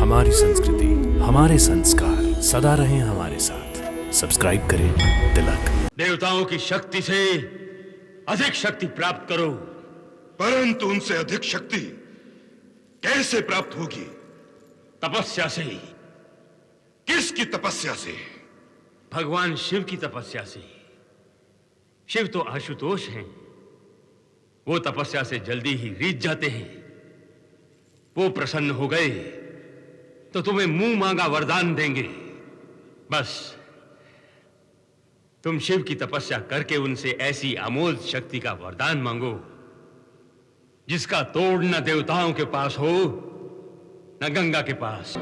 हमारी संस्कृति, हमारे संस्कार सदा रहें हमारे साथ। सब्सक्राइब करें तिलक। देवताओं की शक्ति से अधिक शक्ति प्राप्त करो। परंतु उनसे अधिक शक्ति कैसे प्राप्त होगी? तपस्या से। किसकी तपस्या से? भगवान शिव की तपस्या से। शिव तो आशुतोष हैं, वो तपस्या से जल्दी ही रीझ जाते हैं। वो प्रसन्न हो गए तो तुम्हें मुंह मांगा वरदान देंगे। बस तुम शिव की तपस्या करके उनसे ऐसी अमोघ शक्ति का वरदान मांगो जिसका तोड़ न देवताओं के पास हो न गंगा के पास।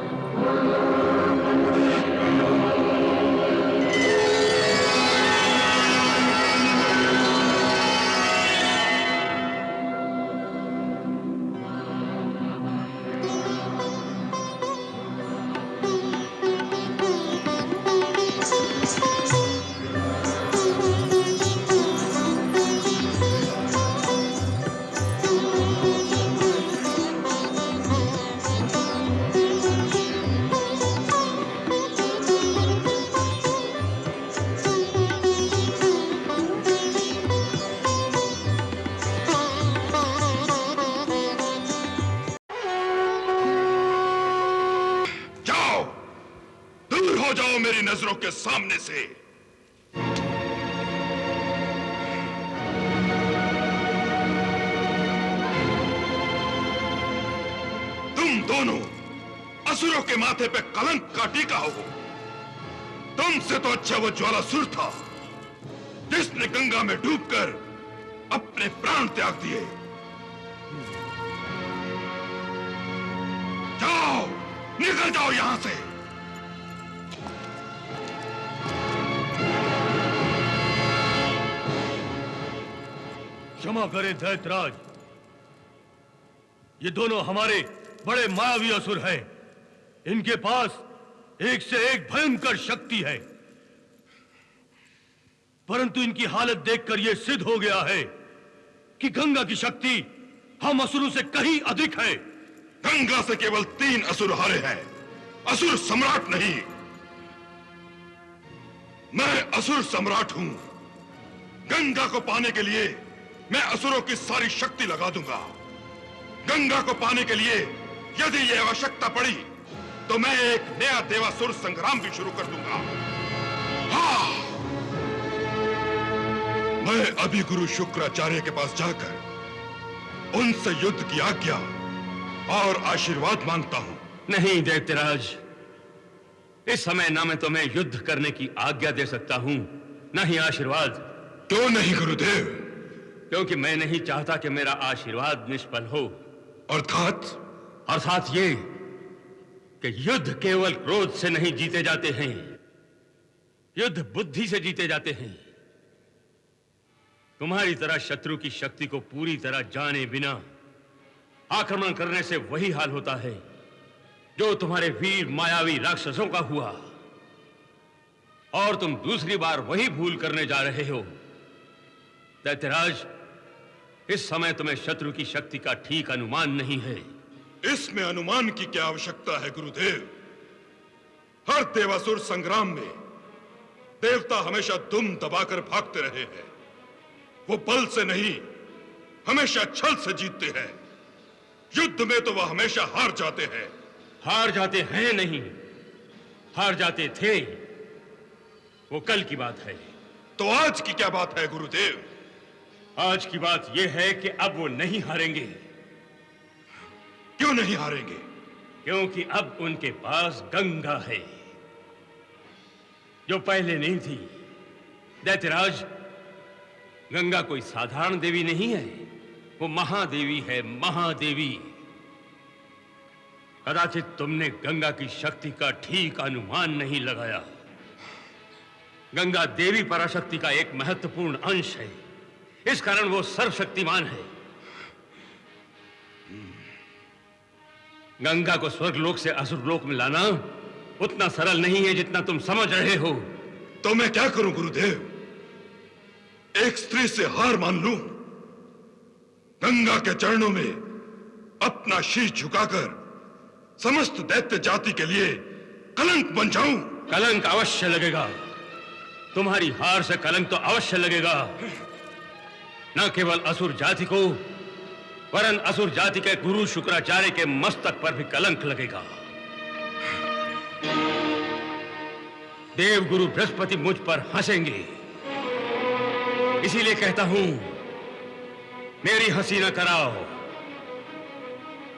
हो जाओ मेरी नजरों के सामने से। तुम दोनों असुरों के माथे पे कलंक का टीका हो। तुमसे तो अच्छा वो ज्वालासुर था जिसने गंगा में डूबकर अपने प्राण त्याग दिए। जाओ, निकल जाओ यहां से। क्षमा करें दैत्यराज, ये दोनों हमारे बड़े मायावी असुर हैं। इनके पास एक से एक भयंकर शक्ति है, परंतु इनकी हालत देखकर यह सिद्ध हो गया है कि गंगा की शक्ति हम असुरों से कहीं अधिक है। गंगा से केवल 3 असुर हारे हैं, असुर सम्राट नहीं। मैं असुर सम्राट हूं। गंगा को पाने के लिए मैं असुरों की सारी शक्ति लगा दूंगा। गंगा को पाने के लिए यदि यह आवश्यकता पड़ी तो मैं एक नया देवासुर संग्राम भी शुरू कर दूंगा। हाँ, मैं अभी गुरु शुक्राचार्य के पास जाकर उनसे युद्ध की आज्ञा और आशीर्वाद मांगता हूं। नहीं दैत्यराज, इस समय ना मैं तुम्हें युद्ध करने की आज्ञा दे सकता हूं, ना ही आशीर्वाद। क्यों नहीं गुरुदेव? क्योंकि मैं नहीं चाहता कि मेरा आशीर्वाद निष्फल हो। अर्थात ये कि युद्ध केवल क्रोध से नहीं जीते जाते हैं, युद्ध बुद्धि से जीते जाते हैं। तुम्हारी तरह शत्रु की शक्ति को पूरी तरह जाने बिना आक्रमण करने से वही हाल होता है जो तुम्हारे वीर मायावी राक्षसों का हुआ, और तुम दूसरी बार वही भूल करने जा रहे हो। दैत्यराज, इस समय तुम्हें शत्रु की शक्ति का ठीक अनुमान नहीं है। इसमें अनुमान की क्या आवश्यकता है गुरुदेव? हर देवासुर संग्राम में देवता हमेशा दुम दबाकर भागते रहे हैं। वो बल से नहीं, हमेशा छल से जीतते हैं। युद्ध में तो वह हमेशा हार जाते हैं। हार जाते हैं नहीं, हार जाते थे। वो कल की बात है। तो आज की क्या बात है गुरुदेव? आज की बात यह है कि अब वो नहीं हारेंगे। क्यों नहीं हारेंगे? क्योंकि अब उनके पास गंगा है जो पहले नहीं थी। दैत्यराज, गंगा कोई साधारण देवी नहीं है, वो महादेवी है, महादेवी। कदाचित तुमने गंगा की शक्ति का ठीक अनुमान नहीं लगाया। गंगा देवी पराशक्ति का एक महत्वपूर्ण अंश है, इस कारण वो सर्वशक्तिमान है। गंगा को स्वर्गलोक से असुरलोक में लाना उतना सरल नहीं है जितना तुम समझ रहे हो। तो मैं क्या करूं गुरुदेव? एक स्त्री से हार मान लूं? गंगा के चरणों में अपना शीश झुकाकर समस्त दैत्य जाति के लिए कलंक बन जाऊं। कलंक अवश्य लगेगा। तुम्हारी हार से कलंक तो अवश्य लगेगा। न केवल असुर जाति को, वरन असुर जाति के गुरु शुक्राचार्य के मस्तक पर भी कलंक लगेगा। देव गुरु बृहस्पति मुझ पर हंसेंगे। इसीलिए कहता हूं, मेरी हंसी न कराओ।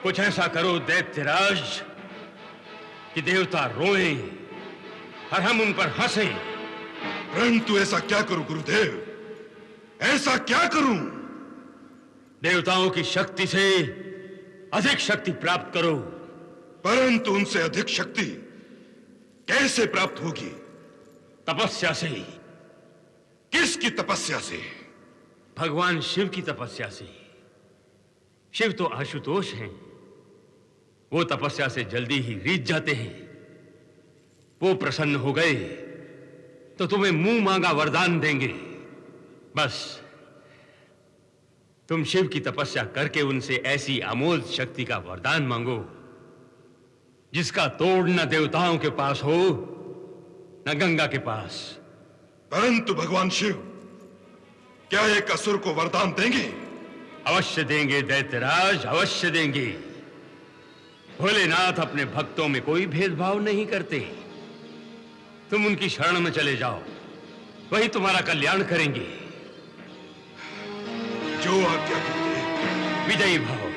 कुछ ऐसा करो दैत्यराज कि देवता रोएं और हम उन पर हंसें। परंतु ऐसा क्या करूं गुरुदेव, ऐसा क्या करूं? देवताओं की शक्ति से अधिक शक्ति प्राप्त करो। परंतु उनसे अधिक शक्ति कैसे प्राप्त होगी? तपस्या से। किसकी तपस्या से? भगवान शिव की तपस्या से। शिव तो आशुतोष हैं। वो तपस्या से जल्दी ही रीझ जाते हैं। वो प्रसन्न हो गए तो तुम्हें मुंह मांगा वरदान देंगे। बस तुम शिव की तपस्या करके उनसे ऐसी अमोघ शक्ति का वरदान मांगो जिसका तोड़ न देवताओं के पास हो न गंगा के पास। परंतु भगवान शिव क्या एक असुर को वरदान देंगे? अवश्य देंगे दैत्यराज, अवश्य देंगे। भोलेनाथ अपने भक्तों में कोई भेदभाव नहीं करते। तुम उनकी शरण में चले जाओ, वही तुम्हारा कल्याण करेंगे। जो आज्ञा गुरुदेव। विजयी भव।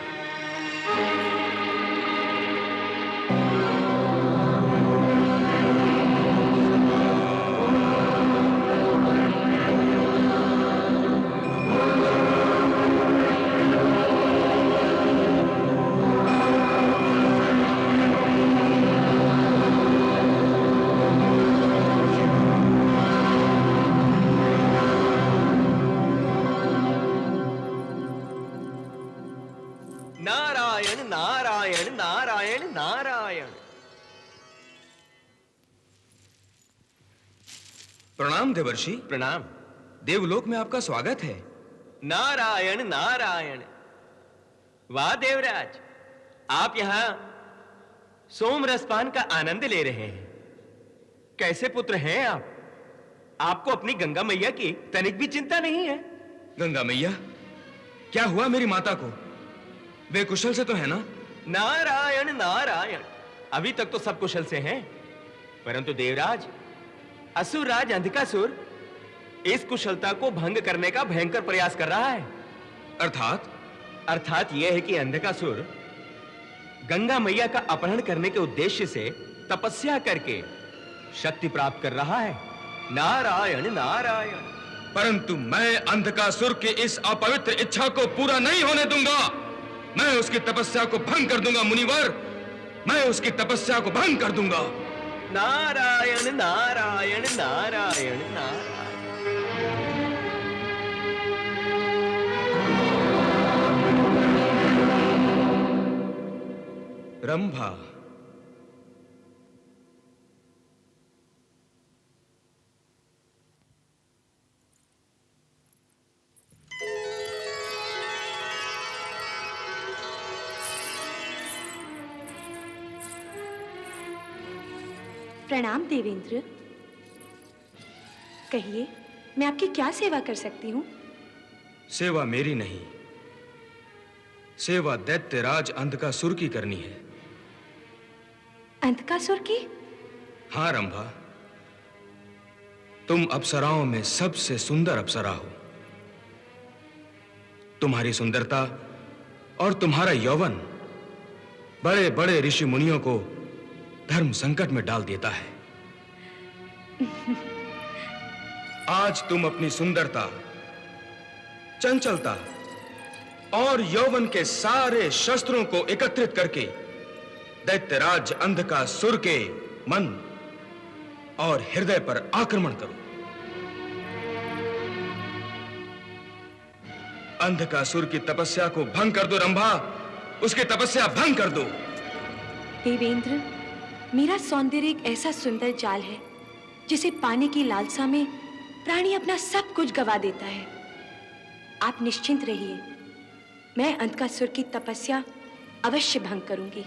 नारायण नारायण नारायण नारायण। प्रणाम देवर्षि। प्रणाम। देवलोक में आपका स्वागत है। नारायण नारायण। वाह देवराज, आप यहां सोम रसपान का आनंद ले रहे हैं। कैसे पुत्र हैं आप? आपको अपनी गंगा मैया की तनिक भी चिंता नहीं है? गंगा मैया, क्या हुआ मेरी माता को? वे कुशल से तो है ना? नारायण नारायण। अभी तक तो सब कुशल से हैं, परंतु देवराज, असुर राज अंधकासुर इस कुशलता को भंग करने का भयंकर प्रयास कर रहा है। अर्थात यह है कि अंधकासुर गंगा मैया का अपहरण करने के उद्देश्य से तपस्या करके शक्ति प्राप्त कर रहा है। नारायण नारायण। परंतु मैं अंधकासुर की इस अपवित्र इच्छा को पूरा नहीं होने दूंगा। मैं उसकी तपस्या को भंग कर दूंगा मुनिवर। मैं उसकी तपस्या को भंग कर दूंगा। नारायण नारायण नारायण नारायण। रंभा, प्रणाम देवेंद्र। कहिए, मैं आपकी क्या सेवा कर सकती हूँ? सेवा मेरी नहीं, सेवा दैत्यराज अंधकासुर की करनी है। अंधकासुर की? हाँ रंभा, तुम अप्सराओं में सबसे सुंदर अप्सरा हो। तुम्हारी सुंदरता और तुम्हारा यौवन बड़े बड़े ऋषि मुनियों को धर्म संकट में डाल देता है। आज तुम अपनी सुंदरता, चंचलता और यौवन के सारे शस्त्रों को एकत्रित करके दैत्यराज अंधकासुर के मन और हृदय पर आक्रमण करो। अंधकासुर की तपस्या को भंग कर दो रंभा, उसकी तपस्या भंग कर दो। देवेंद्र, मेरा सौंदर्य एक ऐसा सुंदर जाल है जिसे पाने की लालसा में प्राणी अपना सब कुछ गवा देता है। आप निश्चिंत रहिए, मैं अंधकासुर की तपस्या अवश्य भंग करूंगी।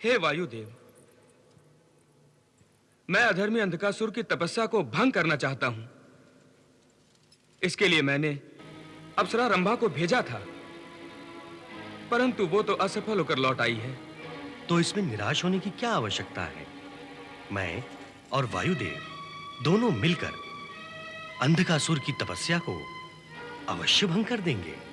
हे वायुदेव, मैं अधर्मी अंधकासुर की तपस्या को भंग करना चाहता हूं। इसके लिए मैंने अप्सरा रंभा को भेजा था, परंतु वो तो असफल होकर लौट आई है। तो इसमें निराश होने की क्या आवश्यकता है? मैं और वायुदेव दोनों मिलकर अंधकासुर की तपस्या को अवश्य भंग कर देंगे।